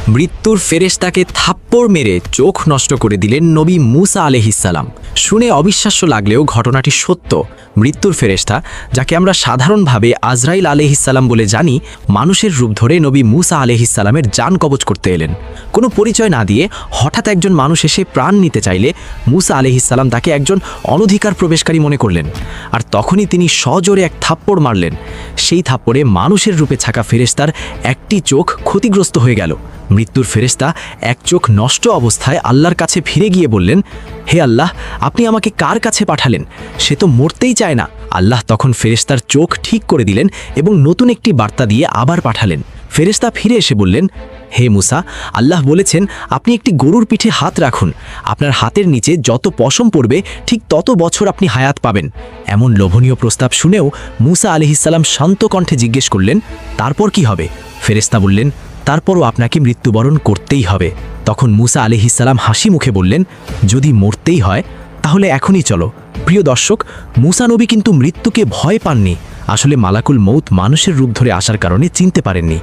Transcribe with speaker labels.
Speaker 1: মৃত্যুর ফেরেশতাকে থাপ্পড় মেরে চোখ নষ্ট করে দিলেন নবী মুসা আলাইহিসসালাম। শুনে অবিশ্বাস্য লাগলেও ঘটনাটি সত্য। মৃত্যুর ফেরেশতা, যাকে আমরা সাধারণভাবে আজরাইল আলাইহিসসালাম বলে জানি, মানুষের রূপ ধরে নবী মুসা আলাইহিসসালামের জান কবজ করতে এলেন। কোনো পরিচয় না দিয়ে হঠাৎ একজন মানুষ এসে প্রাণ নিতে চাইলে মুসা আলাইহিসসালাম তাকে একজন অনধিকার প্রবেশকারী মনে করলেন, আর তখনই তিনি সজোরে এক থাপ্পড় মারলেন। সেই থাপ্পড়ে মানুষের রূপে থাকা ফেরেশতার একটি চোখ ক্ষতিগ্রস্ত হয়ে গেল। মৃত্যুর ফেরেশতা এক চোখ নষ্ট অবস্থায় আল্লাহর কাছে ফিরে গিয়ে বললেন, হে আল্লাহ, আপনি আমাকে কার কাছে পাঠালেন? সে তো মরতেই চায় না। আল্লাহ তখন ফেরেশতার চোখ ঠিক করে দিলেন এবং নতুন একটি বার্তা দিয়ে আবার পাঠালেন। ফেরেশতা ফিরে এসে বললেন, হে মুসা, আল্লাহ বলেছেন আপনি একটি গরুর পিঠে হাত রাখুন, আপনার হাতের নিচে যত পশম পড়বে ঠিক তত বছর আপনি হায়াত পাবেন। এমন লোভনীয় প্রস্তাব শুনেও মুসা আলাইহিসসালাম শান্ত কণ্ঠে জিজ্ঞেস করলেন, তারপর কি হবে? ফেরেশতা বললেন, তারপরও আপনাকে মৃত্যুবরণ করতেই হবে। তখন মুসা আলাইহিসসালাম হাসি মুখে বললেন, যদি মরতেই হয় তাহলে এখনই চলো। প্রিয় দর্শক, মুসা নবী কিন্তু মৃত্যুকে ভয় পাননি। আসলে মালাকুল মউত মানুষের রূপ ধরে আসার কারণে চিনতে পারেননি।